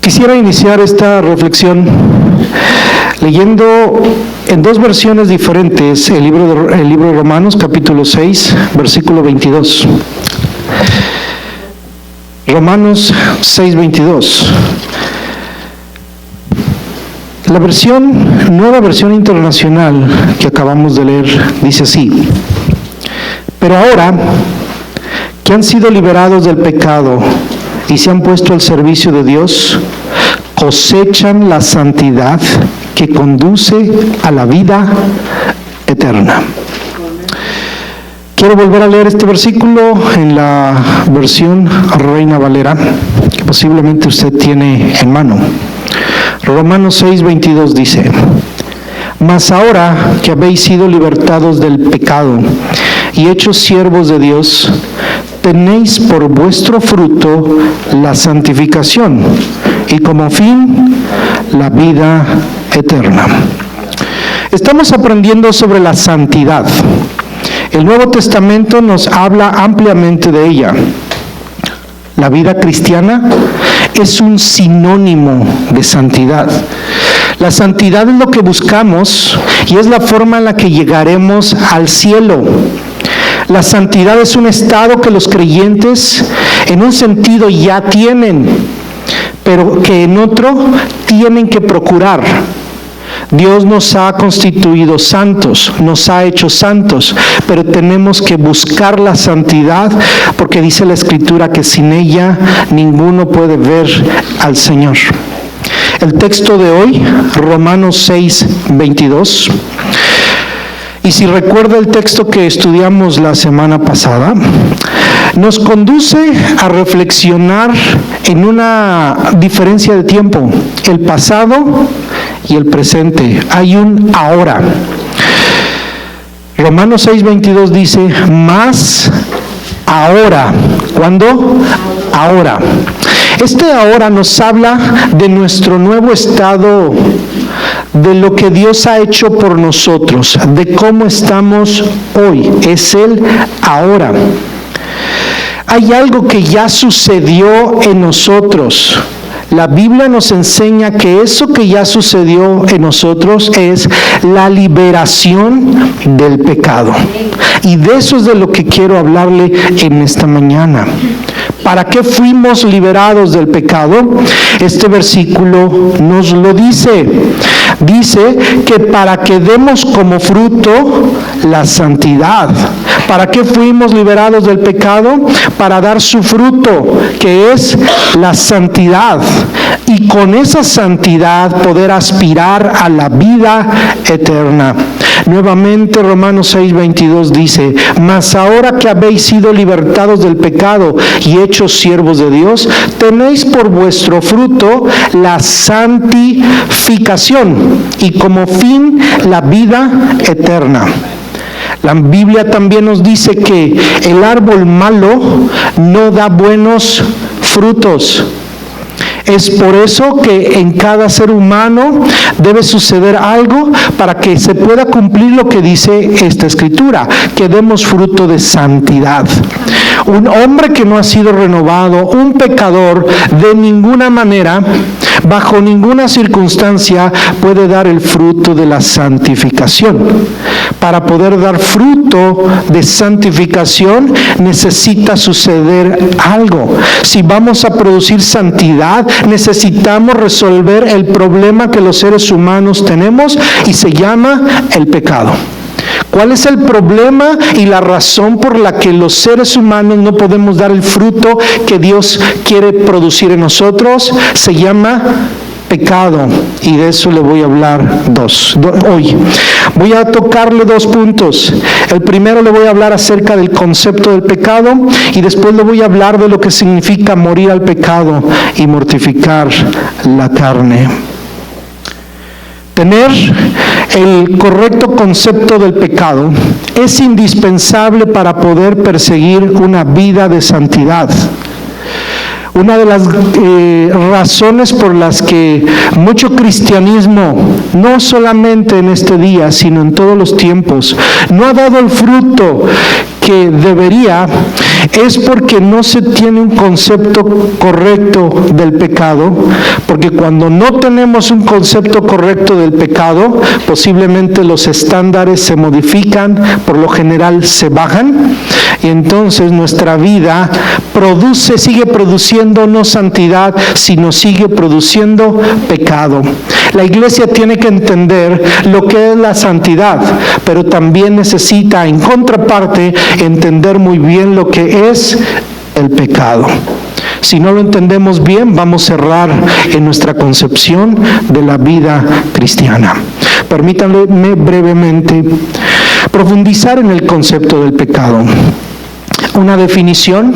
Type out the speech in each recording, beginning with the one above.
Quisiera iniciar esta reflexión leyendo en dos versiones diferentes el libro de Romanos, capítulo 6, versículo 22. Romanos 6, 22. La nueva versión internacional que acabamos de leer dice así: pero ahora que han sido liberados del pecado y se han puesto al servicio de Dios, cosechan la santidad que conduce a la vida eterna. Quiero volver a leer este versículo en la versión Reina Valera, que posiblemente usted tiene en mano. Romanos 6, 22 dice: mas ahora que habéis sido libertados del pecado y hechos siervos de Dios, tenéis por vuestro fruto la santificación y como fin la vida eterna. Estamos aprendiendo sobre la santidad. El Nuevo Testamento nos habla ampliamente de ella. La vida cristiana es un sinónimo de santidad. La santidad es lo que buscamos y es la forma en la que llegaremos al cielo. La santidad es un estado que los creyentes en un sentido ya tienen, pero que en otro tienen que procurar. Dios nos ha constituido santos, nos ha hecho santos, pero tenemos que buscar la santidad porque dice la Escritura que sin ella ninguno puede ver al Señor. El texto de hoy, Romanos 6, 22. Y si recuerda el texto que estudiamos la semana pasada, nos conduce a reflexionar en una diferencia de tiempo, el pasado y el presente. Hay un ahora. Romanos 6, 22 dice: mas ahora. ¿Cuándo? Ahora. Este ahora nos habla de nuestro nuevo estado, de lo que Dios ha hecho por nosotros, de cómo estamos hoy. Es el ahora. Hay algo que ya sucedió en nosotros. La Biblia nos enseña que eso que ya sucedió en nosotros es la liberación del pecado. Y de eso es de lo que quiero hablarle en esta mañana. ¿Para qué fuimos liberados del pecado? Este versículo nos lo dice. Dice que para que demos como fruto la santidad. ¿Para qué fuimos liberados del pecado? Para dar su fruto, que es la santidad. Y con esa santidad poder aspirar a la vida eterna. Nuevamente Romanos 6, 22 dice: mas ahora que habéis sido libertados del pecado y hechos siervos de Dios, tenéis por vuestro fruto la santificación y como fin la vida eterna. La Biblia también nos dice que el árbol malo no da buenos frutos. Es por eso que en cada ser humano debe suceder algo para que se pueda cumplir lo que dice esta Escritura, que demos fruto de santidad. Un hombre que no ha sido renovado, un pecador, de ninguna manera, bajo ninguna circunstancia, puede dar el fruto de la santificación. Para poder dar fruto de santificación necesita suceder algo. Si vamos a producir santidad, necesitamos resolver el problema que los seres humanos tenemos y se llama el pecado. ¿Cuál es el problema y la razón por la que los seres humanos no podemos dar el fruto que Dios quiere producir en nosotros? Se llama pecado, y de eso le voy a hablar hoy. Voy a tocarle dos puntos. El primero le voy a hablar acerca del concepto del pecado y después le voy a hablar de lo que significa morir al pecado y mortificar la carne. Tener el correcto concepto del pecado es indispensable para poder perseguir una vida de santidad. Una de las razones por las que mucho cristianismo, no solamente en este día, sino en todos los tiempos, no ha dado el fruto que debería, es porque no se tiene un concepto correcto del pecado, porque cuando no tenemos un concepto correcto del pecado, posiblemente los estándares se modifican, por lo general se bajan, y entonces nuestra vida sigue produciendo no santidad, sino sigue produciendo pecado. La iglesia tiene que entender lo que es la santidad, pero también necesita, en contraparte, entender muy bien lo que es el pecado. Si no lo entendemos bien, vamos a errar en nuestra concepción de la vida cristiana. Permítanme brevemente profundizar en el concepto del pecado. Una definición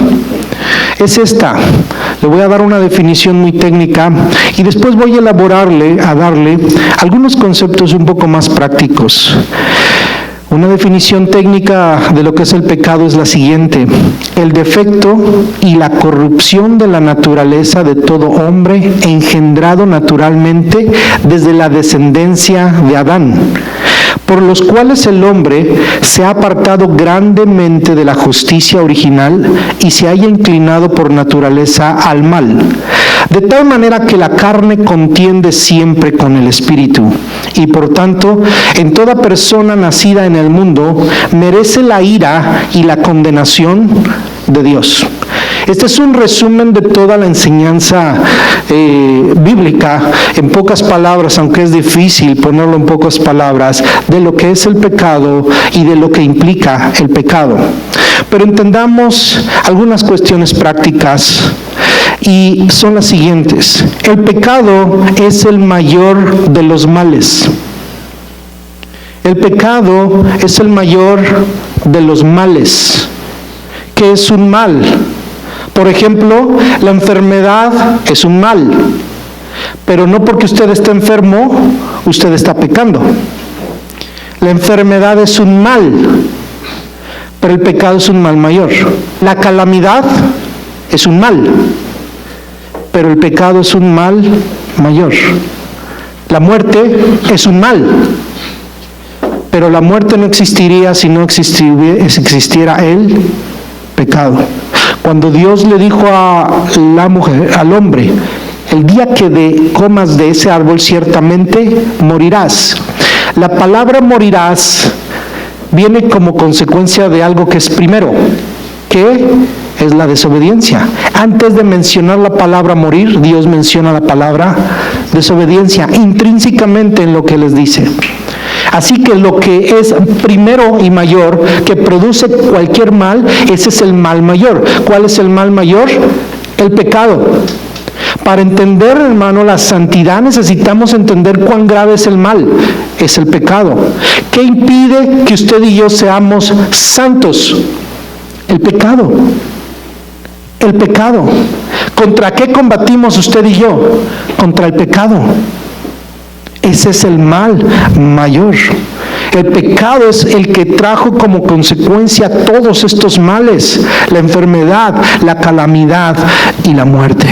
es esta. Le voy a dar una definición muy técnica y después voy a darle algunos conceptos un poco más prácticos. Una definición técnica de lo que es el pecado es la siguiente: el defecto y la corrupción de la naturaleza de todo hombre engendrado naturalmente desde la descendencia de Adán, por los cuales el hombre se ha apartado grandemente de la justicia original y se haya inclinado por naturaleza al mal, de tal manera que la carne contiende siempre con el espíritu, y por tanto, en toda persona nacida en el mundo merece la ira y la condenación de Dios. Este es un resumen de toda la enseñanza bíblica, en pocas palabras, aunque es difícil ponerlo en pocas palabras, de lo que es el pecado y de lo que implica el pecado. Pero entendamos algunas cuestiones prácticas, y son las siguientes. El pecado es el mayor de los males. El pecado es el mayor de los males. ¿Qué es un mal? Por ejemplo, la enfermedad es un mal, pero no porque usted esté enfermo, usted está pecando. La enfermedad es un mal, pero el pecado es un mal mayor. La calamidad es un mal, pero el pecado es un mal mayor. La muerte es un mal, pero la muerte no existiría si no existiera el pecado. Cuando Dios le dijo a la mujer, al hombre, el día que comas de ese árbol ciertamente morirás. La palabra morirás viene como consecuencia de algo que es primero, que es la desobediencia. Antes de mencionar la palabra morir, Dios menciona la palabra desobediencia intrínsecamente en lo que les dice. Así que lo que es primero y mayor, que produce cualquier mal, ese es el mal mayor. ¿Cuál es el mal mayor? El pecado. Para entender, hermano, la santidad necesitamos entender cuán grave es el mal. Es el pecado. ¿Qué impide que usted y yo seamos santos? El pecado. El pecado. ¿Contra qué combatimos usted y yo? Contra el pecado. Ese es el mal mayor. El pecado es el que trajo como consecuencia todos estos males: la enfermedad, la calamidad y la muerte.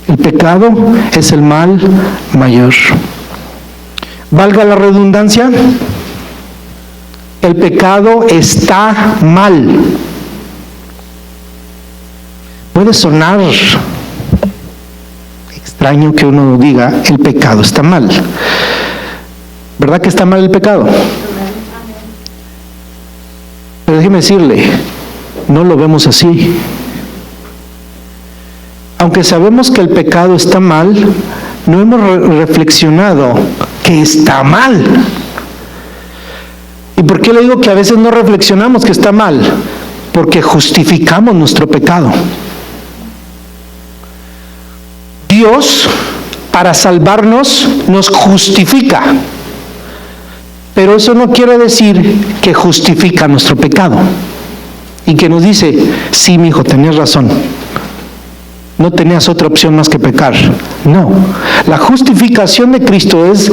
El pecado es el mal mayor. Valga la redundancia, el pecado está mal. Puede sonar extraño que uno diga, el pecado está mal. ¿Verdad que está mal el pecado? Pero déjeme decirle, no lo vemos así. Aunque sabemos que el pecado está mal, no hemos reflexionado que está mal. ¿Y por qué le digo que a veces no reflexionamos que está mal? Porque justificamos nuestro pecado. Dios, para salvarnos, nos justifica. Pero eso no quiere decir que justifica nuestro pecado. Y que nos dice, sí, mi hijo, tenías razón. No tenías otra opción más que pecar. No. La justificación de Cristo es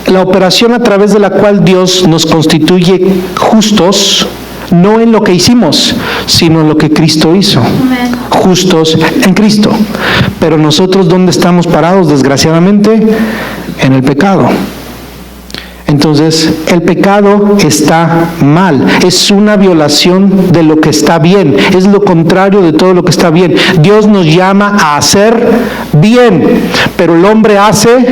la operación a través de la cual Dios nos constituye justos, no en lo que hicimos, sino en lo que Cristo hizo. Amén. Justos en Cristo. Pero nosotros, ¿dónde estamos parados? Desgraciadamente, en el pecado. Entonces, el pecado está mal, es una violación de lo que está bien, es lo contrario de todo lo que está bien. Dios nos llama a hacer bien, pero el hombre hace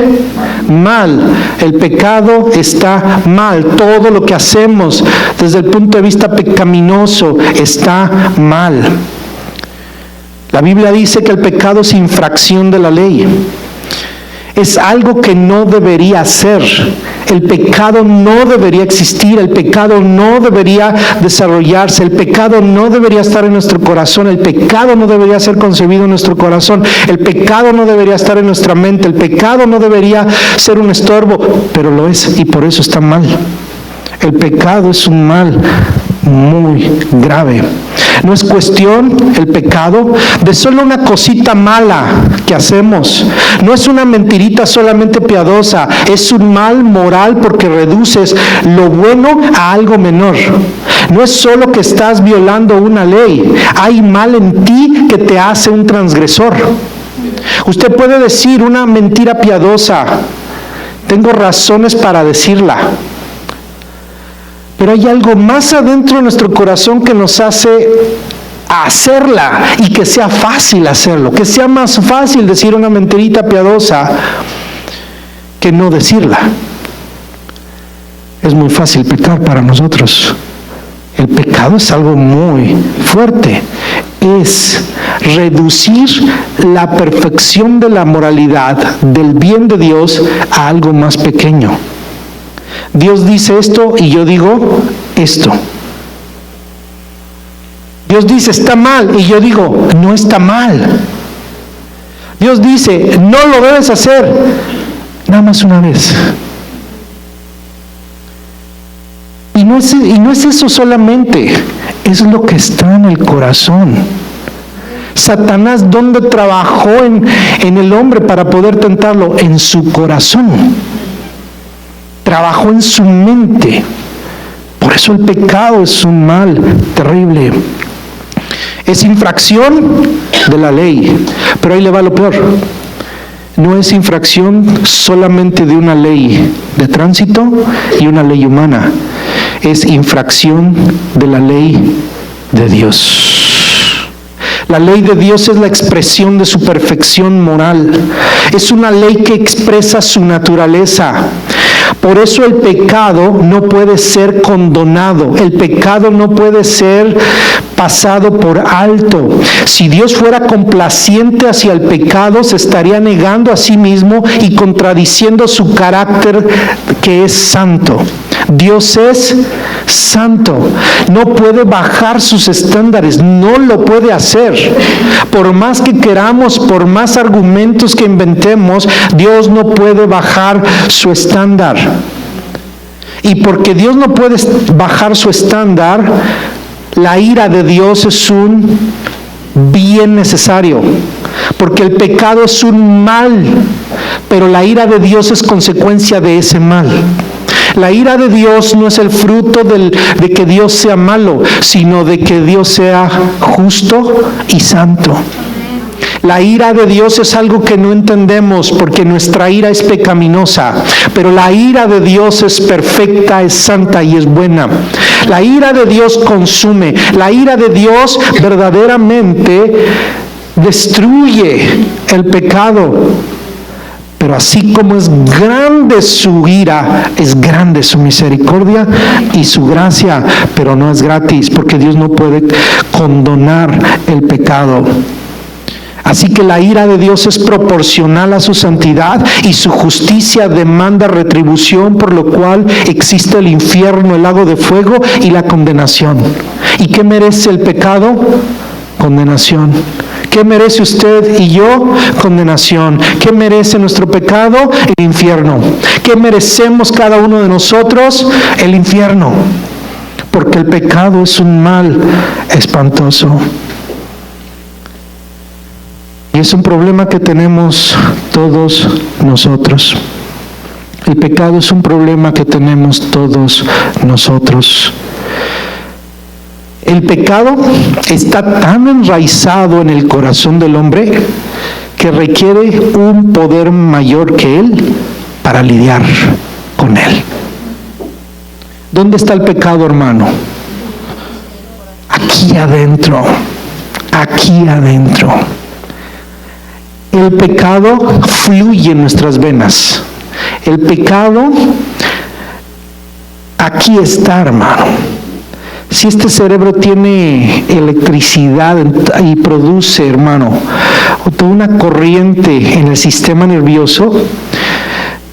mal. El pecado está mal, todo lo que hacemos desde el punto de vista pecaminoso está mal. La Biblia dice que el pecado es infracción de la ley. Es algo que no debería ser. El pecado no debería existir, el pecado no debería desarrollarse, el pecado no debería estar en nuestro corazón, el pecado no debería ser concebido en nuestro corazón, el pecado no debería estar en nuestra mente, el pecado no debería ser un estorbo, pero lo es y por eso está mal. El pecado es un mal muy grave. No es cuestión, el pecado, de solo una cosita mala que hacemos. No es una mentirita solamente piadosa. Es un mal moral porque reduces lo bueno a algo menor. No es solo que estás violando una ley. Hay mal en ti que te hace un transgresor. Usted puede decir una mentira piadosa. Tengo razones para decirla. Pero hay algo más adentro de nuestro corazón que nos hace hacerla y que sea fácil hacerlo, que sea más fácil decir una mentirita piadosa que no decirla. Es muy fácil pecar para nosotros. El pecado es algo muy fuerte. Es reducir la perfección de la moralidad, del bien de Dios, a algo más pequeño. Dios dice esto y yo digo esto. Dios dice está mal y yo digo no está mal. Dios dice no lo debes hacer, nada más una vez. Y no es eso solamente, es lo que está en el corazón. Satanás, ¿dónde trabajó en el hombre para poder tentarlo? En su corazón. Trabajó en su mente. Por eso el pecado es un mal terrible. Es infracción de la ley. Pero ahí le va lo peor. No es infracción solamente de una ley de tránsito y una ley humana. Es infracción de la ley de Dios. La ley de Dios es la expresión de su perfección moral. Es una ley que expresa su naturaleza. Por eso el pecado no puede ser condonado, el pecado no puede ser pasado por alto. Si Dios fuera complaciente hacia el pecado, se estaría negando a sí mismo y contradiciendo su carácter que es santo. Dios es santo, no puede bajar sus estándares, no lo puede hacer. Por más que queramos, por más argumentos que inventemos, Dios no puede bajar su estándar. Y porque Dios no puede bajar su estándar, la ira de Dios es un bien necesario, porque el pecado es un mal, pero la ira de Dios es consecuencia de ese mal. La ira de Dios no es el fruto de que Dios sea malo, sino de que Dios sea justo y santo. La ira de Dios es algo que no entendemos porque nuestra ira es pecaminosa, pero la ira de Dios es perfecta, es santa y es buena. La ira de Dios consume, la ira de Dios verdaderamente destruye el pecado. Pero así como es grande su ira, es grande su misericordia y su gracia, pero no es gratis, porque Dios no puede condonar el pecado. Así que la ira de Dios es proporcional a su santidad y su justicia demanda retribución, por lo cual existe el infierno, el lago de fuego y la condenación. ¿Y qué merece el pecado? Condenación. ¿Qué merece usted y yo? Condenación. ¿Qué merece nuestro pecado? El infierno. ¿Qué merecemos cada uno de nosotros? El infierno. Porque el pecado es un mal espantoso. Y es un problema que tenemos todos nosotros. El pecado es un problema que tenemos todos nosotros. El pecado está tan enraizado en el corazón del hombre que requiere un poder mayor que él para lidiar con él. ¿Dónde está el pecado, hermano? Aquí adentro. Aquí adentro. El pecado fluye en nuestras venas. El pecado aquí está, hermano. Si este cerebro tiene electricidad y produce, hermano, toda una corriente en el sistema nervioso,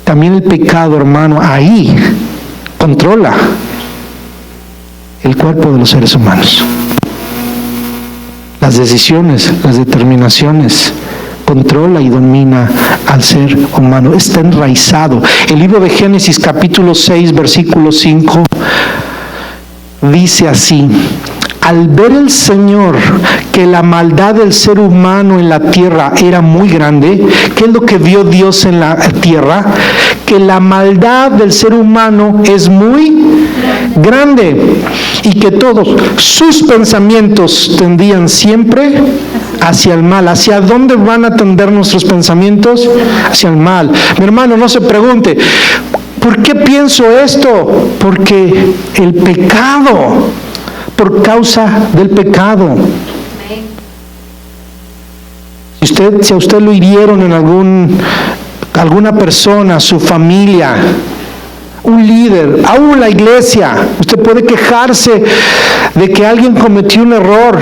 también el pecado, hermano, ahí controla el cuerpo de los seres humanos. Las decisiones, las determinaciones, controla y domina al ser humano. Está enraizado. El libro de Génesis capítulo 6 versículo 5 dice así: al ver el Señor que la maldad del ser humano en la tierra era muy grande, ¿qué es lo que vio Dios en la tierra? Que la maldad del ser humano es muy grande y que todos sus pensamientos tendían siempre hacia el mal. ¿Hacia dónde van a tender nuestros pensamientos? Hacia el mal. Mi hermano, no se pregunte, ¿por qué pienso esto? Porque el pecado, por causa del pecado. Si a usted lo hirieron en alguna persona, su familia, un líder, aún la iglesia, usted puede quejarse de que alguien cometió un error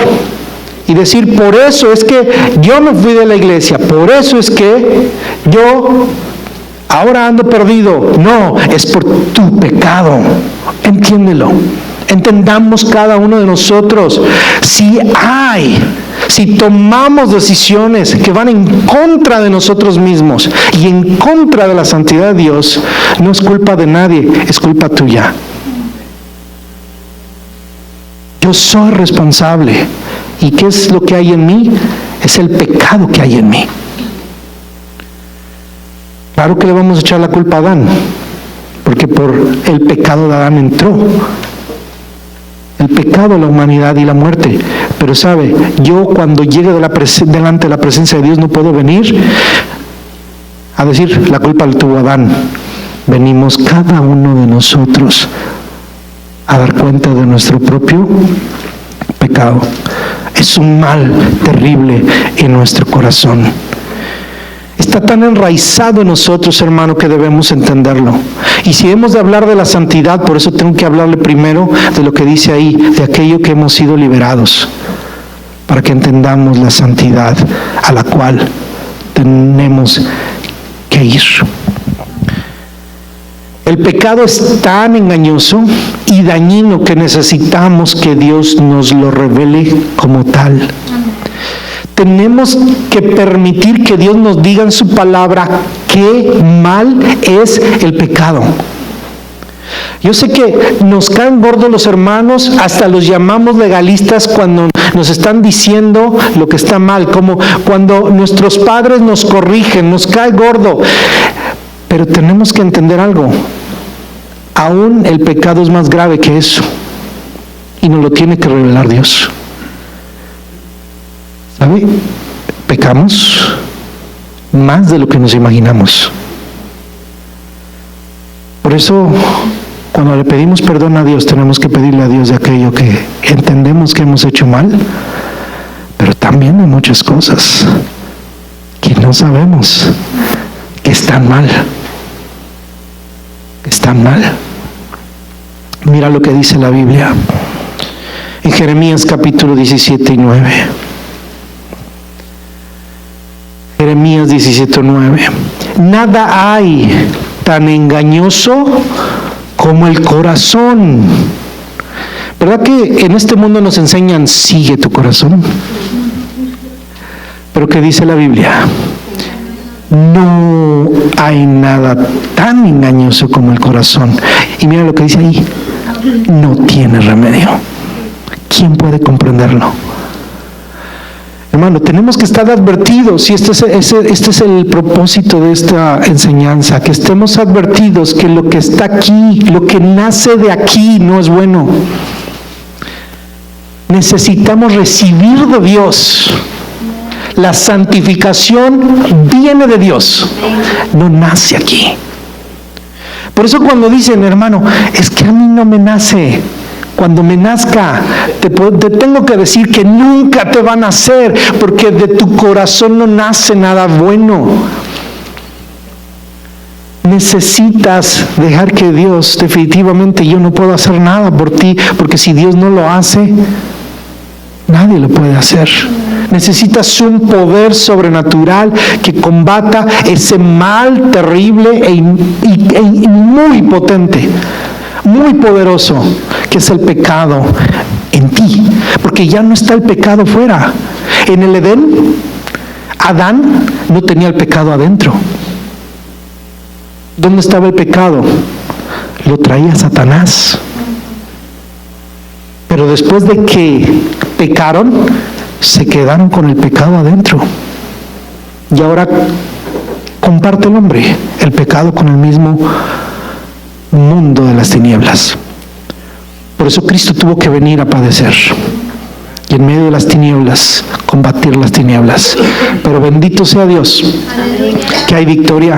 y decir, por eso es que yo me fui de la iglesia, por eso es que yo ahora ando perdido. No, es por tu pecado. Entiéndelo. Entendamos cada uno de nosotros. Si tomamos decisiones que van en contra de nosotros mismos y en contra de la santidad de Dios, no es culpa de nadie, es culpa tuya. Yo soy responsable. ¿Y qué es lo que hay en mí? Es el pecado que hay en mí. Claro que le vamos a echar la culpa a Adán, porque por el pecado de Adán entró el pecado, la humanidad y la muerte. Pero sabe, yo cuando llegue delante de la presencia de Dios no puedo venir a decir, la culpa la tuvo Adán. Venimos cada uno de nosotros a dar cuenta de nuestro propio pecado. Es un mal terrible en nuestro corazón. Está tan enraizado en nosotros, hermano, que debemos entenderlo. Y si hemos de hablar de la santidad, por eso tengo que hablarle primero de lo que dice ahí, de aquello que hemos sido liberados, para que entendamos la santidad a la cual tenemos que ir. El pecado es tan engañoso y dañino que necesitamos que Dios nos lo revele como tal. Tenemos que permitir que Dios nos diga en su palabra qué mal es el pecado. Yo sé que nos caen gordos los hermanos, hasta los llamamos legalistas cuando nos están diciendo lo que está mal, como cuando nuestros padres nos corrigen, nos cae gordo. Pero tenemos que entender algo. Aún el pecado es más grave que eso, y nos lo tiene que revelar Dios. ¿Sabe? Pecamos más de lo que nos imaginamos. Por eso, cuando le pedimos perdón a Dios, tenemos que pedirle a Dios de aquello que entendemos que hemos hecho mal, pero también hay muchas cosas que no sabemos que están mal. Están mal. Mira lo que dice la Biblia en Jeremías capítulo 17 y 9. Jeremías 17:9. Nada hay tan engañoso como el corazón. ¿Verdad que en este mundo nos enseñan sigue tu corazón? Pero ¿qué dice la Biblia? No hay nada tan engañoso como el corazón. Y mira lo que dice ahí. No tiene remedio. ¿Quién puede comprenderlo? Hermano, tenemos que estar advertidos, y este es el propósito de esta enseñanza, que estemos advertidos que lo que está aquí, lo que nace de aquí no es bueno. Necesitamos recibir de Dios. La santificación viene de Dios, no nace aquí. Por eso cuando dicen, hermano, es que a mí no me nace. Cuando me nazca, te tengo que decir que nunca te va a nacer, porque de tu corazón no nace nada bueno. Necesitas dejar que Dios, definitivamente yo no puedo hacer nada por ti, porque si Dios no lo hace, nadie lo puede hacer. Necesitas un poder sobrenatural que combata ese mal terrible y muy potente, muy poderoso, que es el pecado en ti. Porque ya no está el pecado fuera. En el Edén, Adán no tenía el pecado adentro. ¿Dónde estaba el pecado? Lo traía Satanás. Pero después de que pecaron, se quedaron con el pecado adentro. Y ahora comparte el hombre el pecado con el mismo mundo de las tinieblas. Por eso Cristo tuvo que venir a padecer y en medio de las tinieblas combatir las tinieblas. Pero bendito sea Dios, que hay victoria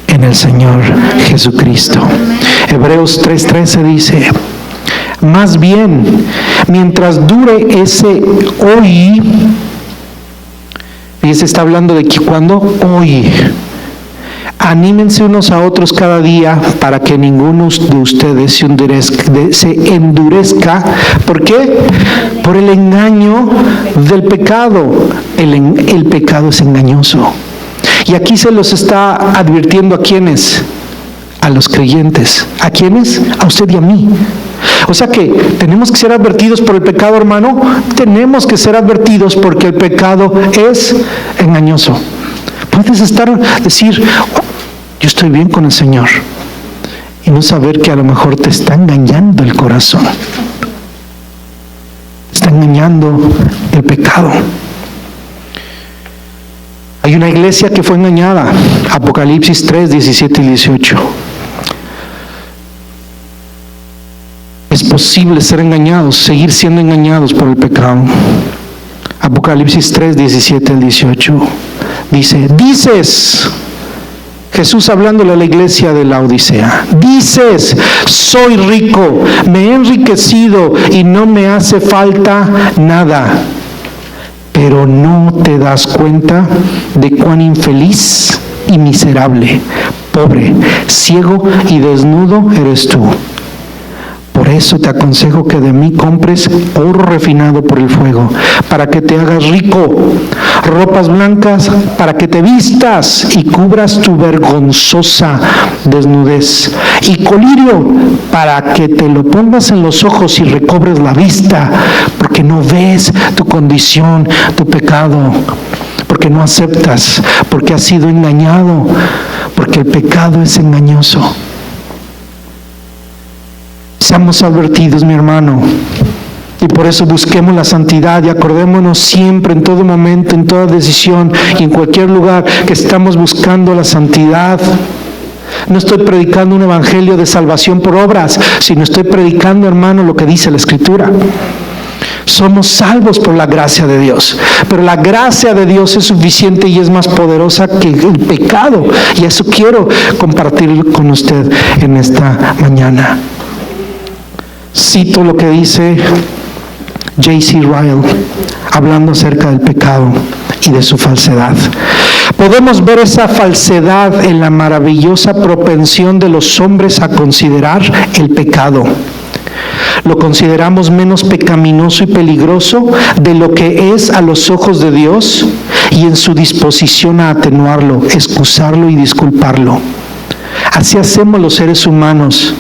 en el Señor Jesucristo. Hebreos 3:13 dice: más bien, mientras dure ese hoy, y se está hablando de que cuando hoy, anímense unos a otros cada día para que ninguno de ustedes se endurezca. ¿Por qué? Por el engaño del pecado. El pecado es engañoso. Y aquí se los está advirtiendo a quienes, a los creyentes. ¿A quiénes? A usted y a mí. O sea que tenemos que ser advertidos por el pecado, hermano. Tenemos que ser advertidos porque el pecado es engañoso. Puedes decir, yo estoy bien con el Señor, y no saber que a lo mejor te está engañando el corazón. Te está engañando el pecado. Hay una iglesia que fue engañada. Apocalipsis 3, 17 y 18. Es posible ser engañados, seguir siendo engañados por el pecado. Apocalipsis 3, 17 al 18. Dices, Jesús hablándole a la iglesia de la Odisea, dices, soy rico, me he enriquecido y no me hace falta nada. Pero no te das cuenta de cuán infeliz y miserable, pobre, ciego y desnudo eres tú. Por eso te aconsejo que de mí compres oro refinado por el fuego, para que te hagas rico, ropas blancas para que te vistas y cubras tu vergonzosa desnudez, y colirio para que te lo pongas en los ojos y recobres la vista, porque no ves tu condición, tu pecado, porque no aceptas, porque has sido engañado, porque el pecado es engañoso. Seamos advertidos, mi hermano, y por eso busquemos la santidad y acordémonos siempre, en todo momento, en toda decisión y en cualquier lugar, que estamos buscando la santidad. No estoy predicando un evangelio de salvación por obras, sino estoy predicando, hermano, lo que dice la Escritura. Somos salvos por la gracia de Dios, pero la gracia de Dios es suficiente y es más poderosa que el pecado, y eso quiero compartir con usted en esta mañana. Cito lo que dice J.C. Ryle, hablando acerca del pecado y de su falsedad. Podemos ver esa falsedad en la maravillosa propensión de los hombres a considerar el pecado. Lo consideramos menos pecaminoso y peligroso de lo que es a los ojos de Dios, y en su disposición a atenuarlo, excusarlo y disculparlo. Así hacemos los seres humanos.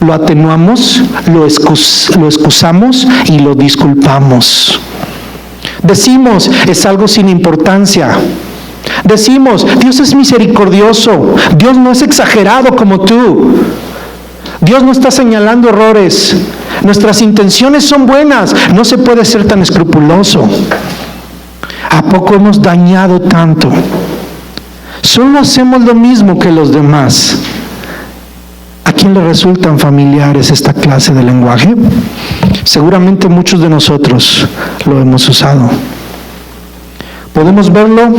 Lo atenuamos, lo excusamos y lo disculpamos. Decimos, es algo sin importancia. Decimos, Dios es misericordioso, Dios no es exagerado como tú. Dios no está señalando errores. Nuestras intenciones son buenas, no se puede ser tan escrupuloso. ¿A poco hemos dañado tanto? Solo hacemos lo mismo que los demás. ¿A quién le resultan familiares esta clase de lenguaje? Seguramente muchos de nosotros lo hemos usado. Podemos verlo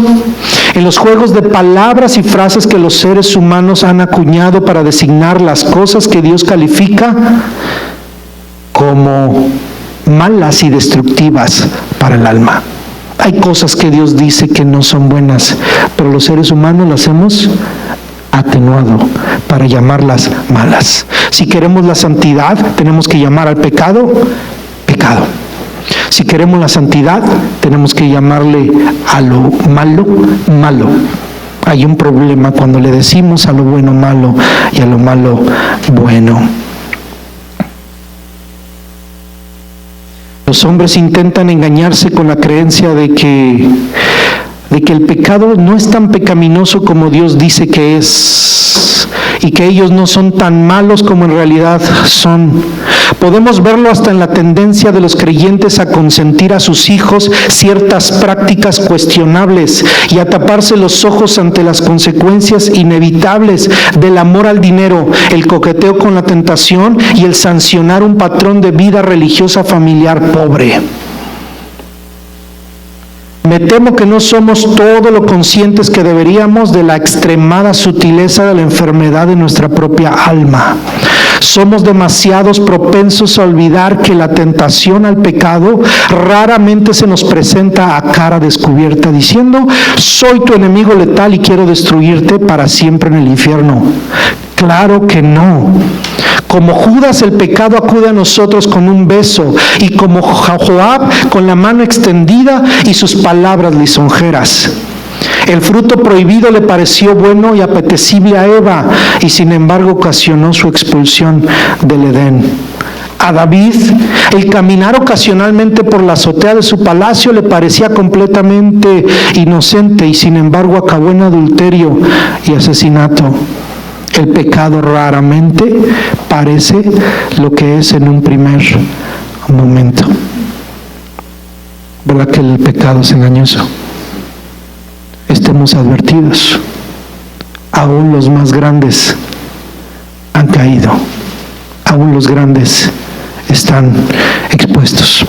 en los juegos de palabras y frases que los seres humanos han acuñado para designar las cosas que Dios califica como malas y destructivas para el alma. Hay cosas que Dios dice que no son buenas, pero los seres humanos las hemos atenuado para llamarlas malas. Si queremos la santidad, tenemos que llamar al pecado, pecado. Si queremos la santidad, tenemos que llamarle a lo malo, malo. Hay un problema cuando le decimos a lo bueno malo y a lo malo bueno. Los hombres intentan engañarse con la creencia de que el pecado no es tan pecaminoso como Dios dice que es, y que ellos no son tan malos como en realidad son. Podemos verlo hasta en la tendencia de los creyentes a consentir a sus hijos ciertas prácticas cuestionables y a taparse los ojos ante las consecuencias inevitables del amor al dinero, el coqueteo con la tentación y el sancionar un patrón de vida religiosa familiar pobre. Me temo que no somos todo lo conscientes que deberíamos de la extremada sutileza de la enfermedad de nuestra propia alma. Somos demasiados propensos a olvidar que la tentación al pecado raramente se nos presenta a cara descubierta diciendo: soy tu enemigo letal y quiero destruirte para siempre en el infierno. Claro que no. Como Judas, el pecado acude a nosotros con un beso, y como Joab, con la mano extendida y sus palabras lisonjeras. El fruto prohibido le pareció bueno y apetecible a Eva, y sin embargo ocasionó su expulsión del Edén. A David, el caminar ocasionalmente por la azotea de su palacio le parecía completamente inocente, y sin embargo acabó en adulterio y asesinato. El pecado raramente parece lo que es en un primer momento. ¿Verdad que el pecado es engañoso? Estemos advertidos. Aún los más grandes han caído. Aún los grandes están expuestos.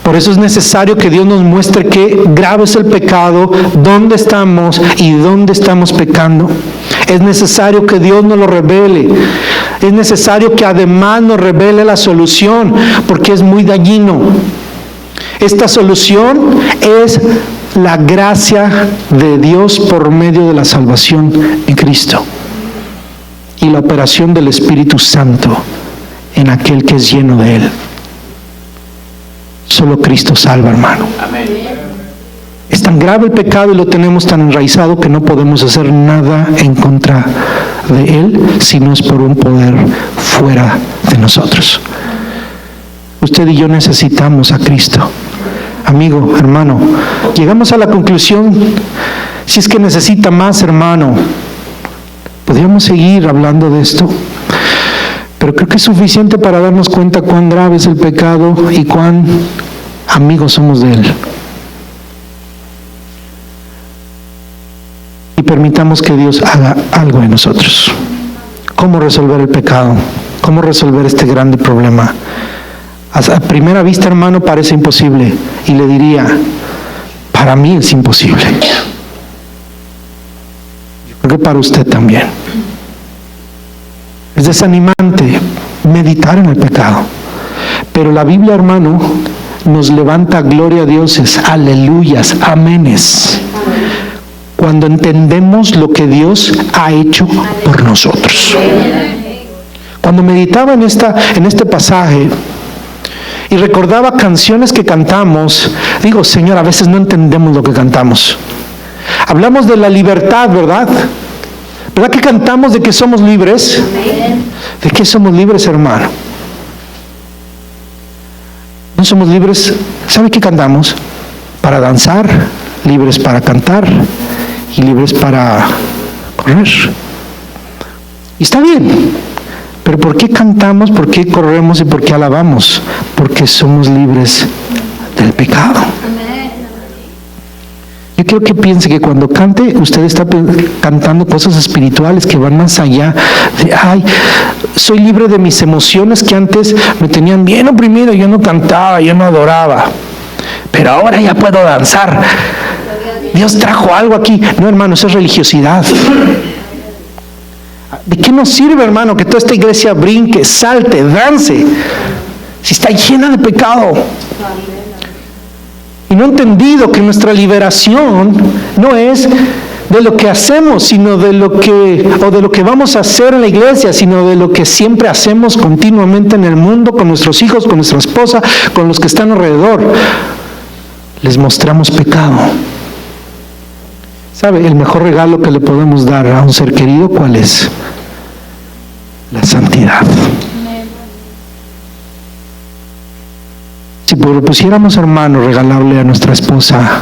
Por eso es necesario que Dios nos muestre qué grave es el pecado, dónde estamos y dónde estamos pecando. Es necesario que Dios nos lo revele. Es necesario que además nos revele la solución, porque es muy dañino. Esta solución es la gracia de Dios por medio de la salvación en Cristo y la operación del Espíritu Santo en aquel que es lleno de Él. Solo Cristo salva, hermano. Amén. Es tan grave el pecado y lo tenemos tan enraizado que no podemos hacer nada en contra de Él si no es por un poder fuera de nosotros. Usted y yo necesitamos a Cristo. Amigo, hermano, llegamos a la conclusión, si es que necesita más, hermano, podríamos seguir hablando de esto, pero creo que es suficiente para darnos cuenta cuán grave es el pecado y cuán amigos somos de Él. Y permitamos que Dios haga algo en nosotros. ¿Cómo resolver el pecado? ¿Cómo resolver este grande problema? A primera vista, hermano, parece imposible. Y le diría, para mí es imposible. Yo creo que para usted también. Es desanimante meditar en el pecado. Pero la Biblia, hermano, nos levanta gloria a dioses, aleluyas, amenes, cuando entendemos lo que Dios ha hecho por nosotros. Cuando meditaba en este pasaje y recordaba canciones que cantamos, digo, Señor, a veces no entendemos lo que cantamos. Hablamos de la libertad, ¿verdad? ¿Verdad que cantamos de que somos libres? ¿De qué somos libres, hermano? No somos libres, ¿sabe qué cantamos? Para danzar, libres para cantar y libres para correr. Y está bien, pero ¿por qué cantamos, por qué corremos y por qué alabamos? Porque somos libres del pecado. Yo quiero que piense que cuando cante, usted está cantando cosas espirituales que van más allá de, ay, soy libre de mis emociones que antes me tenían bien oprimido, yo no cantaba, yo no adoraba, pero ahora ya puedo danzar. Dios trajo algo aquí. No, hermano, eso es religiosidad. ¿De qué nos sirve, hermano, que toda esta iglesia brinque, salte, dance, si está llena de pecado? Y no he entendido que nuestra liberación no es de lo que hacemos, sino de lo que vamos a hacer en la iglesia, sino de lo que siempre hacemos continuamente en el mundo, con nuestros hijos, con nuestra esposa, con los que están alrededor. Les mostramos pecado. ¿Sabe? El mejor regalo que le podemos dar a un ser querido, ¿cuál es? La santidad. Si propusiéramos, hermano, regalarle a nuestra esposa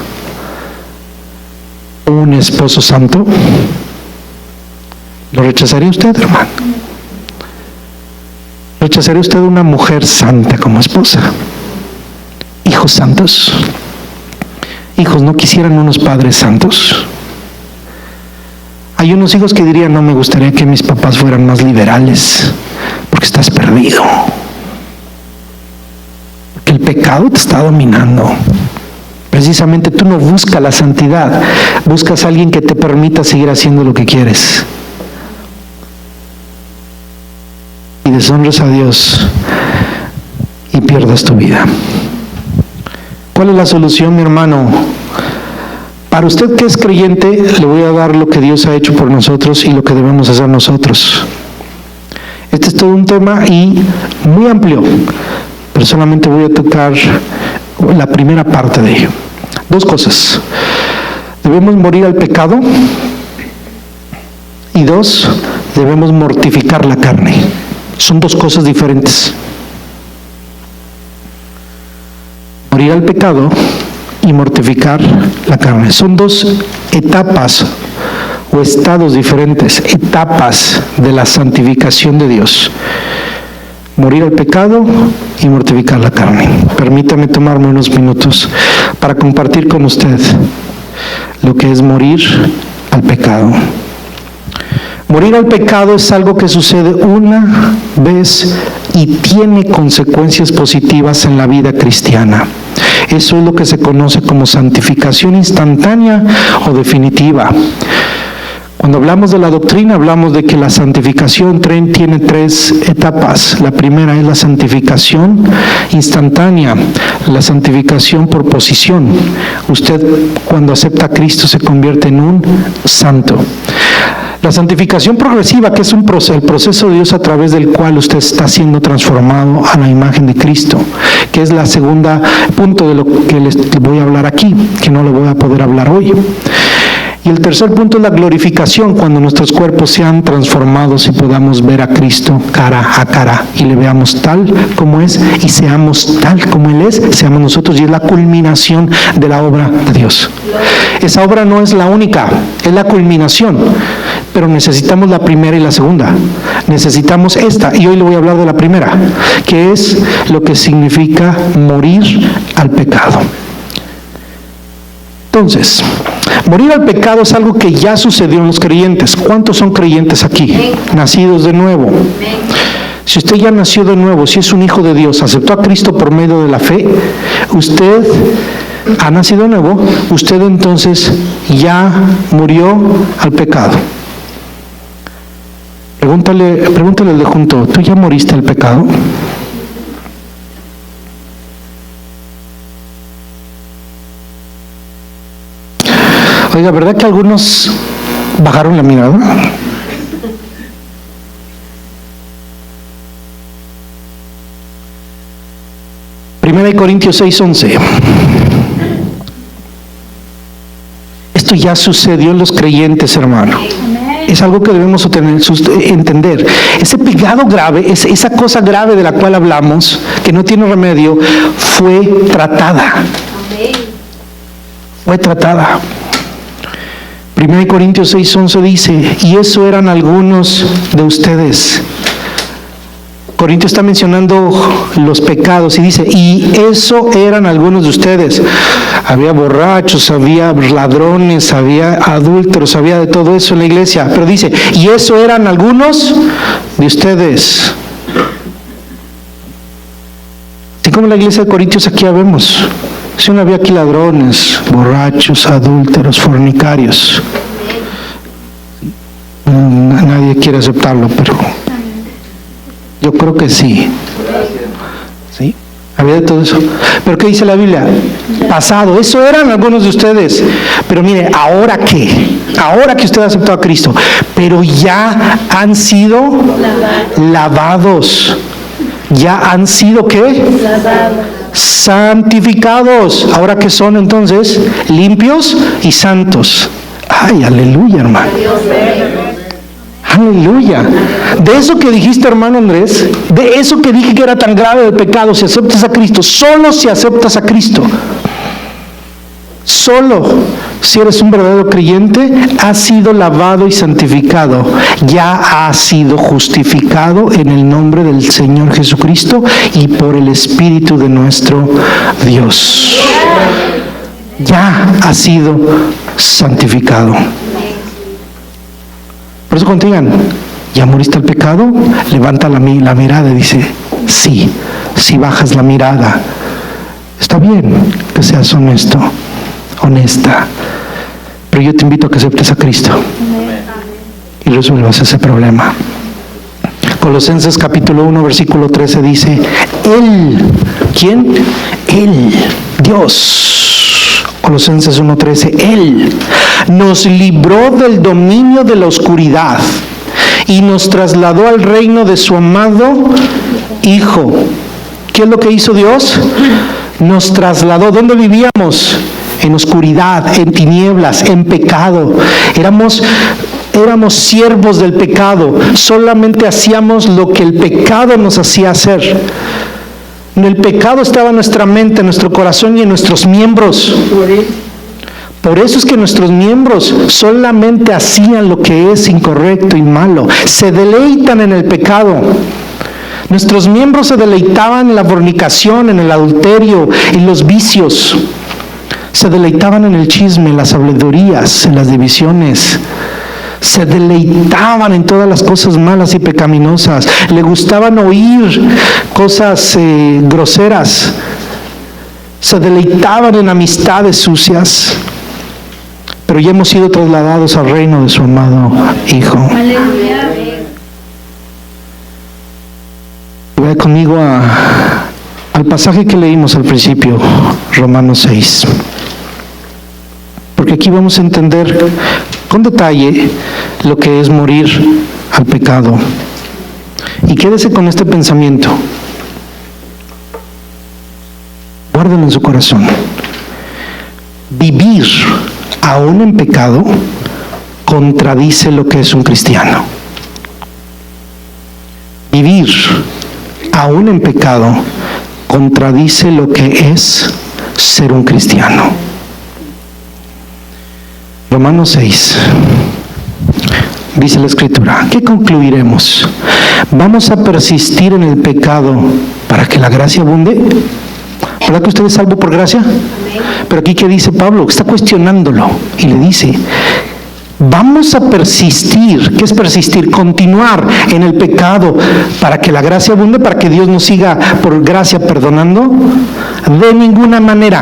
un esposo santo, ¿lo rechazaría usted, hermano? ¿Rechazaría usted una mujer santa como esposa? Hijos santos. Hijos, ¿no quisieran unos padres santos? Hay unos hijos que dirían, no, me gustaría que mis papás fueran más liberales, porque estás perdido. Porque el pecado te está dominando. Precisamente tú no buscas la santidad, buscas a alguien que te permita seguir haciendo lo que quieres. Y deshonras a Dios y pierdas tu vida. ¿Cuál es la solución, mi hermano? Para usted que es creyente, le voy a dar lo que Dios ha hecho por nosotros y lo que debemos hacer nosotros. Este es todo un tema y muy amplio, pero solamente voy a tocar la primera parte de ello. Dos cosas. Debemos morir al pecado y dos, debemos mortificar la carne. Son dos cosas diferentes. Morir al pecado y mortificar la carne. Son dos etapas o estados diferentes, etapas de la santificación de Dios. Morir al pecado y mortificar la carne. Permítame tomarme unos minutos para compartir con usted lo que es morir al pecado. Morir al pecado es algo que sucede una vez y tiene consecuencias positivas en la vida cristiana. Eso es lo que se conoce como santificación instantánea o definitiva. Cuando hablamos de la doctrina, hablamos de que la santificación tiene tres etapas. La primera es la santificación instantánea, la santificación por posición. Usted, cuando acepta a Cristo, se convierte en un santo. La santificación progresiva, que es el proceso de Dios a través del cual usted está siendo transformado a la imagen de Cristo, que es la segunda punto de lo que les voy a hablar aquí, que no le voy a poder hablar hoy. Y el tercer punto es la glorificación, cuando nuestros cuerpos sean transformados y podamos ver a Cristo cara a cara y le veamos tal como es y seamos tal como Él es, seamos nosotros, y es la culminación de la obra de Dios. Esa obra no es la única, es la culminación, pero necesitamos la primera y la segunda. Necesitamos esta, y hoy le voy a hablar de la primera, que es lo que significa morir al pecado. Entonces, morir al pecado es algo que ya sucedió en los creyentes. ¿Cuántos son creyentes aquí? Nacidos de nuevo. Si usted ya nació de nuevo, si es un hijo de Dios, aceptó a Cristo por medio de la fe, usted ha nacido de nuevo, usted entonces ya murió al pecado. Pregúntale al de junto, ¿tú ya moriste al pecado? Oiga, ¿verdad que algunos bajaron la mirada? Primera de Corintios 6:11. Esto ya sucedió en los creyentes, hermano. Es algo que debemos entender. Ese pecado grave, esa cosa grave de la cual hablamos, que no tiene remedio, fue tratada. Fue tratada. 1 Corintios 6:11 dice, y eso eran algunos de ustedes. Corintios está mencionando los pecados y dice, y eso eran algunos de ustedes. Había borrachos, había ladrones, había adúlteros, había de todo eso en la iglesia. Pero dice, y eso eran algunos de ustedes. Así como la iglesia de Corintios aquí ya vemos. Si no había aquí ladrones, borrachos, adúlteros, fornicarios. Nadie quiere aceptarlo, pero yo creo que sí. ¿Sí? Había de todo eso. ¿Pero qué dice la Biblia? Pasado. Eso eran algunos de ustedes. Pero mire, ¿ahora qué? Ahora que usted ha aceptado a Cristo, pero ya han sido lavados. ¿Ya han sido qué? Santificados. ¿Ahora qué son entonces? Limpios y santos. Ay, aleluya, hermano. Aleluya. De eso que dijiste, hermano Andrés, de eso que dije que era tan grave el pecado, si aceptas a Cristo, solo si aceptas a Cristo, solo si eres un verdadero creyente, has sido lavado y santificado, ya has sido justificado en el nombre del Señor Jesucristo y por el Espíritu de nuestro Dios. Ya has sido santificado. Por eso cuando digan, ¿ya moriste al pecado? Levanta la mirada y dice, sí, si bajas la mirada. Está bien que seas honesto, honesta, pero yo te invito a que aceptes a Cristo y resuelvas ese problema. Colosenses capítulo 1 versículo 13 dice, Él, ¿quién? Él, Dios. Colosenses 1:13, Él nos libró del dominio de la oscuridad y nos trasladó al reino de su amado Hijo. ¿Qué es lo que hizo Dios? Nos trasladó. ¿Dónde vivíamos? En oscuridad, en tinieblas, en pecado. Éramos siervos del pecado. Solamente hacíamos lo que el pecado nos hacía hacer. El pecado estaba en nuestra mente, en nuestro corazón y en nuestros miembros. Por eso es que nuestros miembros solamente hacían lo que es incorrecto y malo. Se deleitan en el pecado. Nuestros miembros se deleitaban en la fornicación, en el adulterio, en los vicios. Se deleitaban en el chisme, en las habladurías, en las divisiones. Se deleitaban en todas las cosas malas y pecaminosas. Le gustaban oír cosas groseras. Se deleitaban en amistades sucias. Pero ya hemos sido trasladados al reino de su amado Hijo. Aleluya. Vaya conmigo al pasaje que leímos al principio, Romanos 6. Porque aquí vamos a entender con detalle lo que es morir al pecado. Y quédese con este pensamiento. Guárdenlo en su corazón. Vivir aún en pecado contradice lo que es un cristiano. Vivir aún en pecado contradice lo que es ser un cristiano. Romanos 6, dice la Escritura, ¿qué concluiremos? ¿Vamos a persistir en el pecado para que la gracia abunde? ¿Verdad que usted es salvo por gracia? Pero aquí, ¿qué dice Pablo? Está cuestionándolo y le dice, ¿vamos a persistir? ¿Qué es persistir? Continuar en el pecado para que la gracia abunde, para que Dios nos siga por gracia perdonando. De ninguna manera.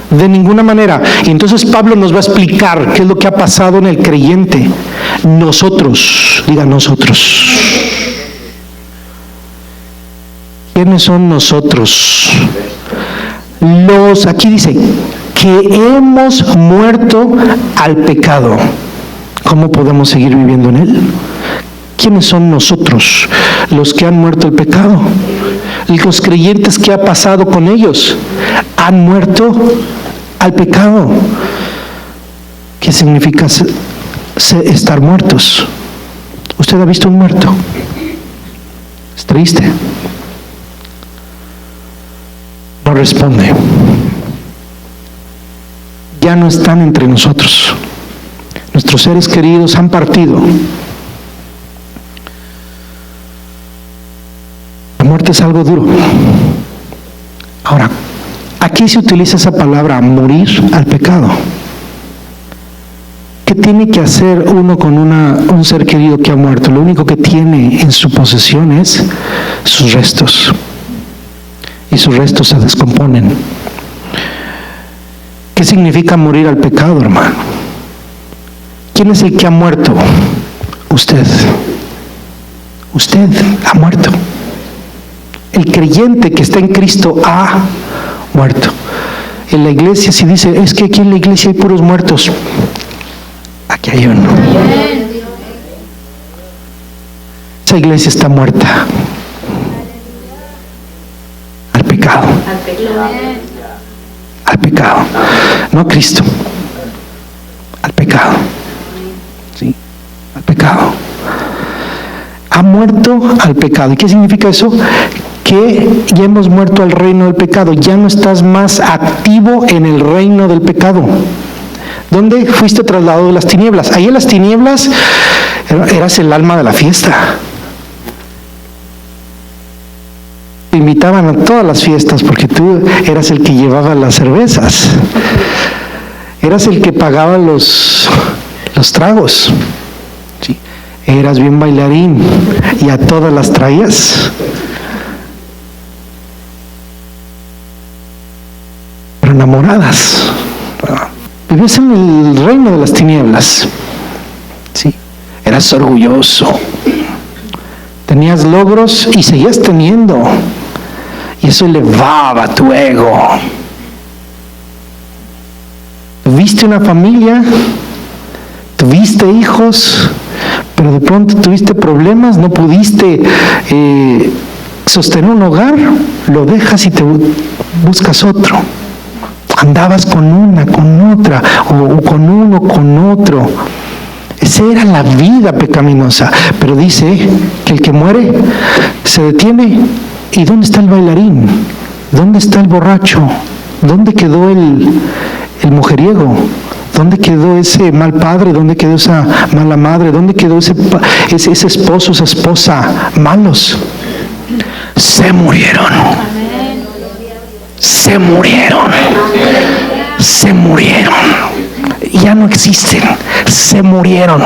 De ninguna manera. Y entonces Pablo nos va a explicar qué es lo que ha pasado en el creyente. Nosotros, diga nosotros. ¿Quiénes son nosotros? Aquí dice que hemos muerto al pecado. ¿Cómo podemos seguir viviendo en él? ¿Quiénes son nosotros? Los que han muerto al pecado. Los creyentes, ¿qué ha pasado con ellos? Han muerto al pecado. ¿Qué significa estar muertos? ¿Usted ha visto un muerto? Es triste. No responde. Ya no están entre nosotros. Nuestros seres queridos han partido. La muerte es algo duro. Ahora, aquí se utiliza esa palabra, morir al pecado. ¿Qué tiene que hacer uno con un ser querido que ha muerto? Lo único que tiene en su posesión es sus restos. Y sus restos se descomponen. ¿Qué significa morir al pecado, hermano? ¿Quién es el que ha muerto? Usted. Usted ha muerto. El creyente que está en Cristo ha muerto. En la iglesia si dice, es que aquí en la iglesia hay puros muertos. Aquí hay uno. Esa iglesia está muerta al pecado. Al pecado. No a Cristo. Al pecado. ¿Sí? Al pecado. Ha muerto al pecado. ¿Y qué significa eso? Que ya hemos muerto al reino del pecado. Ya no estás más activo en el reino del pecado. ¿Dónde fuiste trasladado de las tinieblas? Ahí en las tinieblas eras el alma de la fiesta. Te invitaban a todas las fiestas porque tú eras el que llevaba las cervezas. Eras el que pagaba los tragos. ¿Sí? Eras bien bailarín y a todas las traías. Pero enamoradas. Vivías en el reino de las tinieblas. Sí. Eras orgulloso. Tenías logros y seguías teniendo. Y eso elevaba tu ego. Tuviste una familia, tuviste hijos, pero de pronto tuviste problemas, no pudiste sostener un hogar, lo dejas y te buscas otro. Andabas con una, con otra, o con uno, con otro. Esa era la vida pecaminosa. Pero dice que el que muere se detiene. ¿Y dónde está el bailarín? ¿Dónde está el borracho? ¿Dónde quedó el mujeriego? ¿Dónde quedó ese mal padre? ¿Dónde quedó esa mala madre? ¿Dónde quedó ese esposo, esa esposa malos? Se murieron. Se murieron. Se murieron. Ya no existen. Se murieron.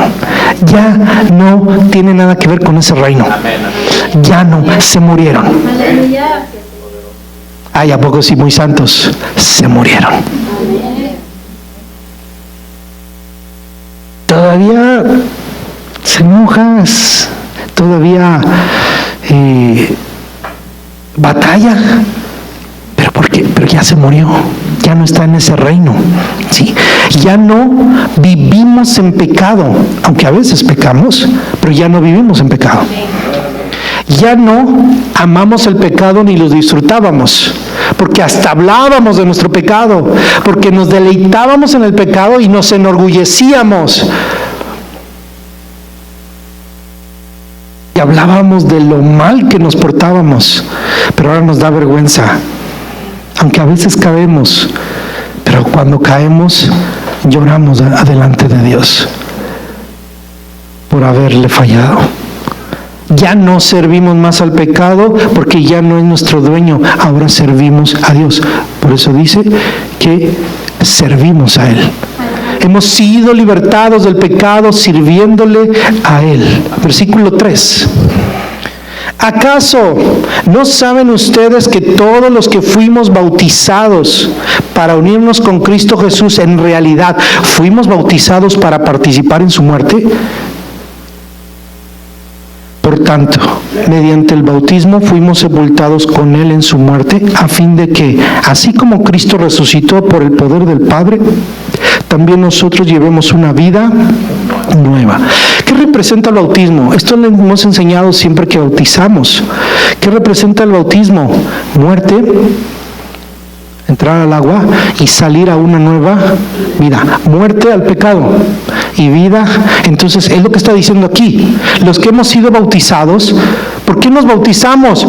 Ya no tiene nada que ver con ese reino. Ya no, se murieron. Ay, ¿a poco sí muy santos? Se murieron. Todavía se enojas, todavía batalla, pero ¿por qué? Pero ya se murió, ya no está en ese reino, ¿sí? Ya no vivimos en pecado, aunque a veces pecamos, pero ya no vivimos en pecado. Ya no amamos el pecado ni lo disfrutábamos, porque hasta hablábamos de nuestro pecado, porque nos deleitábamos en el pecado y nos enorgullecíamos. Y hablábamos de lo mal que nos portábamos, pero ahora nos da vergüenza, aunque a veces caemos, pero cuando caemos lloramos delante de Dios por haberle fallado. Ya no servimos más al pecado porque ya no es nuestro dueño, ahora servimos a Dios. Por eso dice que servimos a Él. Hemos sido libertados del pecado sirviéndole a Él. Versículo 3. ¿Acaso no saben ustedes que todos los que fuimos bautizados para unirnos con Cristo Jesús, en realidad fuimos bautizados para participar en su muerte? Por tanto, mediante el bautismo fuimos sepultados con Él en su muerte, a fin de que, así como Cristo resucitó por el poder del Padre, también nosotros llevemos una vida nueva. ¿Qué representa el bautismo? Esto lo hemos enseñado siempre que bautizamos. ¿Qué representa el bautismo? Muerte, entrar al agua y salir a una nueva vida. Muerte al pecado y vida. Entonces es lo que está diciendo aquí. Los que hemos sido bautizados, ¿por qué nos bautizamos?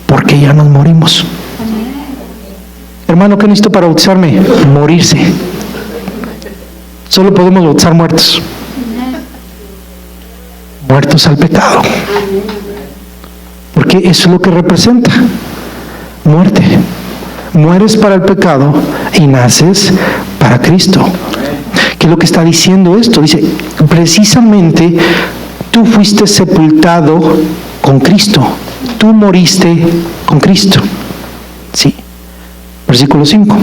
Porque ya nos morimos. Hermano, ¿qué necesito para bautizarme? Morirse. Solo podemos bautizar muertos. Muertos al pecado. Porque eso es lo que representa. Muerte. Mueres para el pecado y naces para Cristo. ¿Qué es lo que está diciendo esto? Dice, precisamente tú fuiste sepultado con Cristo. Tú moriste con Cristo. Sí. Versículo 5.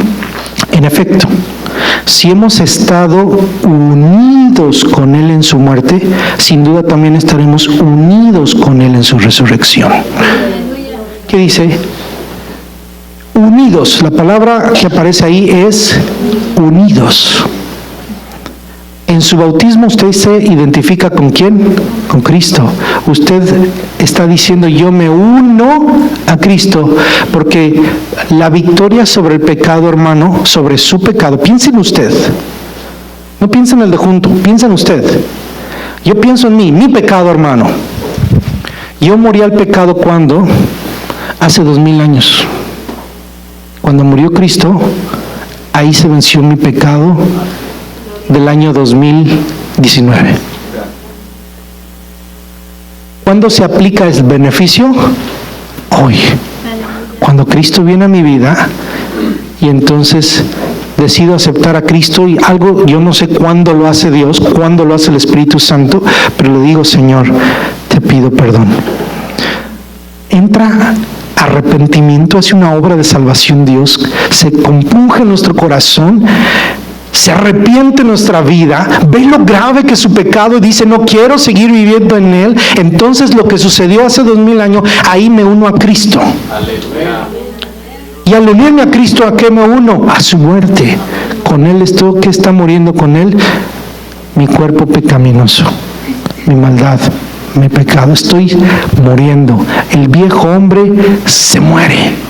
En efecto, si hemos estado unidos con Él en su muerte, sin duda también estaremos unidos con Él en su resurrección. ¿Qué dice? Unidos. La palabra que aparece ahí es unidos. En su bautismo usted se identifica ¿con quién? Con Cristo. Usted está diciendo, yo me uno a Cristo, porque la victoria sobre el pecado, hermano, sobre su pecado, piense en usted. No piense en el de junto, piensa en usted. Yo pienso en mí, mi pecado, hermano. Yo morí al pecado ¿cuándo? Hace 2000 años. Cuando murió Cristo, ahí se venció mi pecado del año 2019. ¿Cuándo se aplica el beneficio? Hoy. Cuando Cristo viene a mi vida y entonces decido aceptar a Cristo, y algo, yo no sé cuándo lo hace Dios, cuándo lo hace el Espíritu Santo, pero le digo, Señor, te pido perdón. Entra arrepentimiento, hace una obra de salvación Dios, se compunge en nuestro corazón, se arrepiente nuestra vida, ve lo grave que es su pecado y dice, no quiero seguir viviendo en él. Entonces lo que sucedió hace 2000 años, ahí me uno a Cristo. Aleluya. Y al unirme a Cristo, ¿a qué me uno? A su muerte. Con él estoy, ¿qué está muriendo con él? Mi cuerpo pecaminoso, mi maldad, mi pecado. Estoy muriendo. El viejo hombre se muere.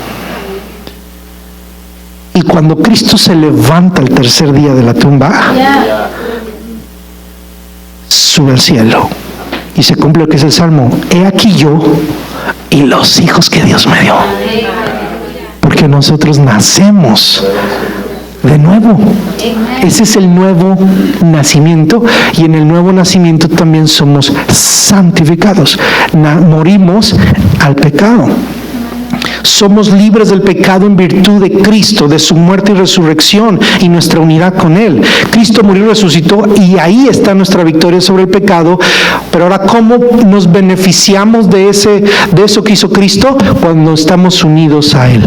Y cuando Cristo se levanta el tercer día de la tumba, sube al cielo y se cumple lo que es el Salmo. He aquí yo y los hijos que Dios me dio. Porque nosotros nacemos de nuevo. Ese es el nuevo nacimiento, y en el nuevo nacimiento también somos santificados. Morimos al pecado. Somos libres del pecado en virtud de Cristo, de su muerte y resurrección y nuestra unidad con Él. Cristo murió y resucitó, y ahí está nuestra victoria sobre el pecado. Pero ahora, ¿cómo nos beneficiamos de eso que hizo Cristo? Cuando estamos unidos a Él.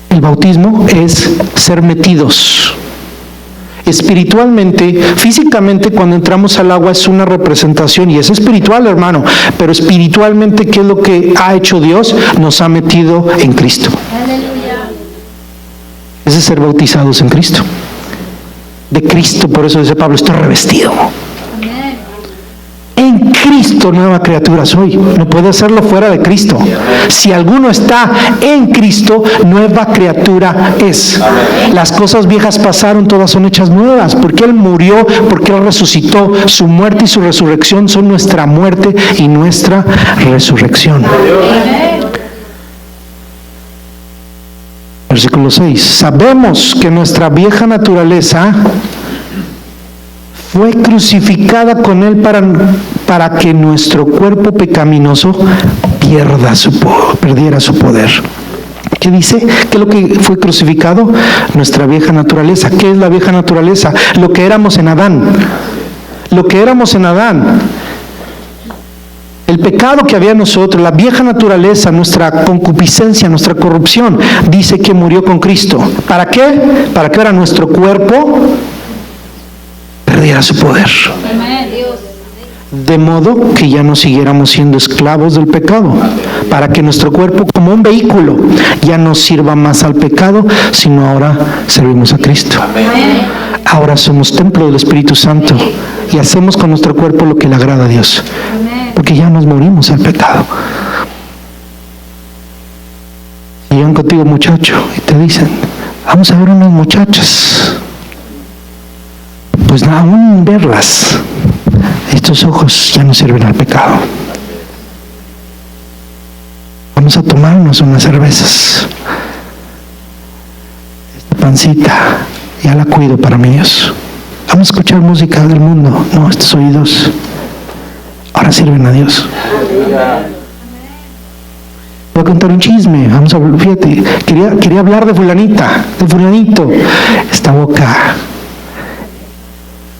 El bautismo es ser metidos. Espiritualmente, físicamente, cuando entramos al agua es una representación, y es espiritual, hermano, pero espiritualmente, ¿qué es lo que ha hecho Dios? Nos ha metido en Cristo. Aleluya. Ese es ser bautizados en Cristo. De Cristo, por eso dice Pablo, estoy revestido. En Cristo nueva criatura soy. No puedo hacerlo fuera de Cristo. Si alguno está en Cristo, nueva criatura es. Las cosas viejas pasaron, todas son hechas nuevas. Porque Él murió, porque Él resucitó. Su muerte y su resurrección son nuestra muerte y nuestra resurrección. Versículo 6. Sabemos que nuestra vieja naturaleza fue crucificada con Él para que nuestro cuerpo pecaminoso perdiera su poder. ¿Qué dice? ¿Qué es lo que fue crucificado? Nuestra vieja naturaleza. ¿Qué es la vieja naturaleza? Lo que éramos en Adán. Lo que éramos en Adán. El pecado que había en nosotros, la vieja naturaleza, nuestra concupiscencia, nuestra corrupción, dice que murió con Cristo. ¿Para qué? Para que ahora nuestro cuerpo perdiera su poder, de modo que ya no siguiéramos siendo esclavos del pecado, para que nuestro cuerpo, como un vehículo, ya no sirva más al pecado, sino ahora servimos a Cristo. Ahora somos templo del Espíritu Santo y hacemos con nuestro cuerpo lo que le agrada a Dios, porque ya nos morimos al pecado. Llegan contigo, muchacho, y te dicen, vamos a ver unas muchachas. Pues aún verlas, estos ojos ya no sirven al pecado. Vamos a tomarnos unas cervezas. Esta pancita ya la cuido para mi Dios. Vamos a escuchar música del mundo. No, estos oídos ahora sirven a Dios. Voy a contar un chisme. Vamos a hablar, fíjate, quería hablar de fulanita, de fulanito. Esta boca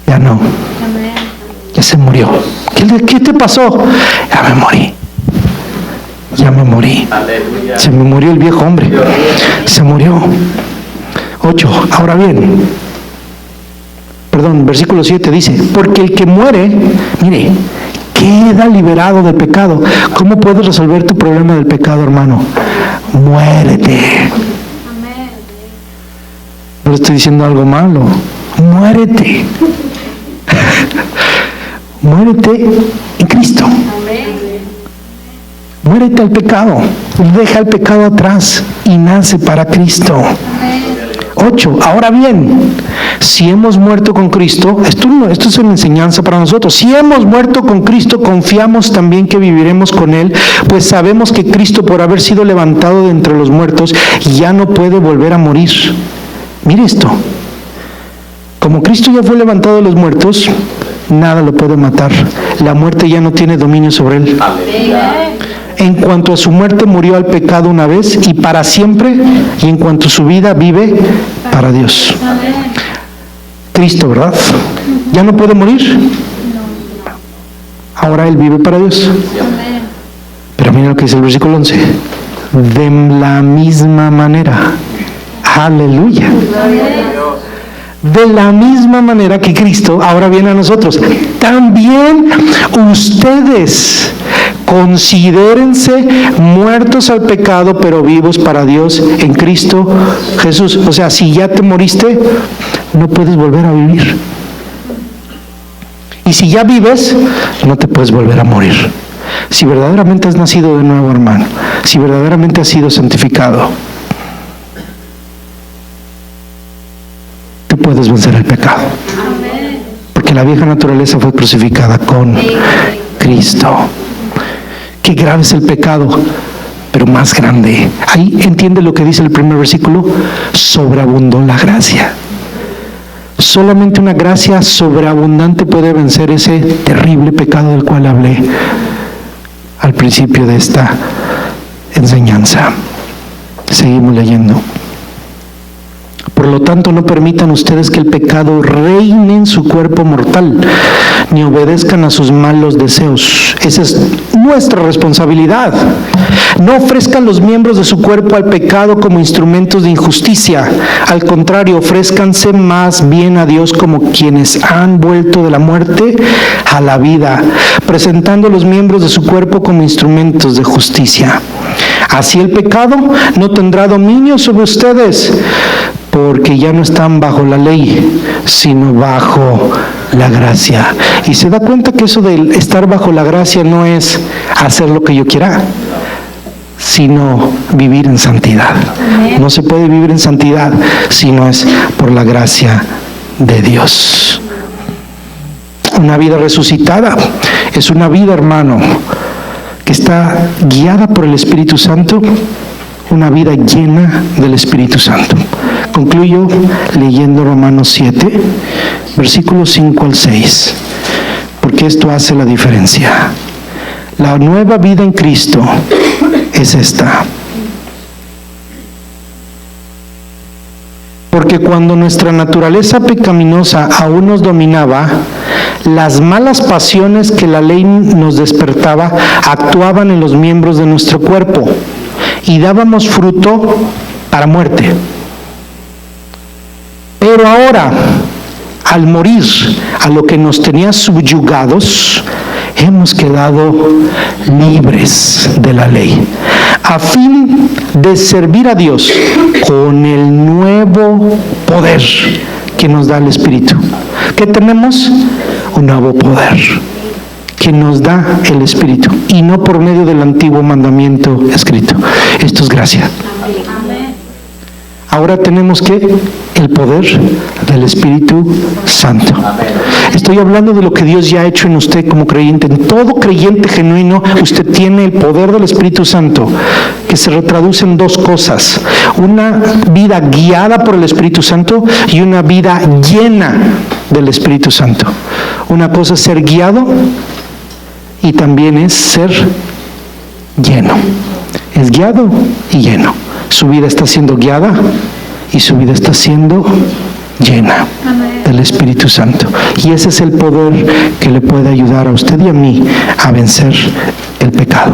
ya no, ya se murió. ¿Qué te pasó? Ya me morí. ya me morí. Se me murió el viejo hombre. Se murió. 8. Ahora bien, versículo 7 dice, porque el que muere, mire, queda liberado del pecado. ¿Cómo puedes resolver tu problema del pecado, hermano? Muérete. No le estoy diciendo algo malo. Muérete. Muérete en Cristo. Muérete al pecado. Deja el pecado atrás y nace para Cristo. 8. Ahora bien, si hemos muerto con Cristo, esto es una enseñanza para nosotros. Si hemos muerto con Cristo, confiamos también que viviremos con Él, pues sabemos que Cristo, por haber sido levantado de entre los muertos, ya no puede volver a morir. Mire esto. Como Cristo ya fue levantado de los muertos, nada lo puede matar. La muerte ya no tiene dominio sobre Él. En cuanto a su muerte, murió al pecado una vez y para siempre, y en cuanto a su vida, vive para Dios. Cristo, ¿verdad? ¿Ya no puede morir? Ahora Él vive para Dios. Pero mira lo que dice el versículo 11. De la misma manera. Aleluya. De la misma manera que Cristo ahora viene a nosotros, también ustedes considérense muertos al pecado, pero vivos para Dios en Cristo Jesús. O sea, si ya te moriste, no puedes volver a vivir. Y si ya vives, no te puedes volver a morir. Si verdaderamente has nacido de nuevo, hermano, si verdaderamente has sido santificado, tú puedes vencer el pecado. Porque la vieja naturaleza fue crucificada con Cristo. Qué grave es el pecado, pero más grande. Ahí entiende lo que dice el primer versículo. Sobreabundó la gracia. Solamente una gracia sobreabundante puede vencer ese terrible pecado del cual hablé al principio de esta enseñanza. Seguimos leyendo. Por lo tanto, no permitan ustedes que el pecado reine en su cuerpo mortal, ni obedezcan a sus malos deseos. Esa es nuestra responsabilidad. No ofrezcan los miembros de su cuerpo al pecado como instrumentos de injusticia. Al contrario, ofrézcanse más bien a Dios como quienes han vuelto de la muerte a la vida, presentando los miembros de su cuerpo como instrumentos de justicia. Así el pecado no tendrá dominio sobre ustedes, porque ya no están bajo la ley, sino bajo la gracia. Y se da cuenta que eso de estar bajo la gracia no es hacer lo que yo quiera, sino vivir en santidad. No se puede vivir en santidad si no es por la gracia de Dios. Una vida resucitada es una vida, hermano, que está guiada por el Espíritu Santo, una vida llena del Espíritu Santo. Concluyo leyendo Romanos 7, versículos 5 al 6, porque esto hace la diferencia. La nueva vida en Cristo es esta. Porque cuando nuestra naturaleza pecaminosa aún nos dominaba, las malas pasiones que la ley nos despertaba actuaban en los miembros de nuestro cuerpo y dábamos fruto para muerte. Pero ahora, al morir a lo que nos tenía subyugados, hemos quedado libres de la ley, a fin de servir a Dios con el nuevo poder que nos da el Espíritu. ¿Qué tenemos? Un nuevo poder que nos da el Espíritu, y no por medio del antiguo mandamiento escrito. Esto es gracia. Ahora tenemos el poder del Espíritu Santo. Estoy hablando de lo que Dios ya ha hecho en usted como creyente. En todo creyente genuino, usted tiene el poder del Espíritu Santo, que se retraduce en dos cosas: una vida guiada por el Espíritu Santo y una vida llena del Espíritu Santo. Una cosa es ser guiado y también es ser lleno. Es guiado y lleno. Su vida está siendo guiada y su vida está siendo llena del Espíritu Santo. Y ese es el poder que le puede ayudar a usted y a mí a vencer el pecado.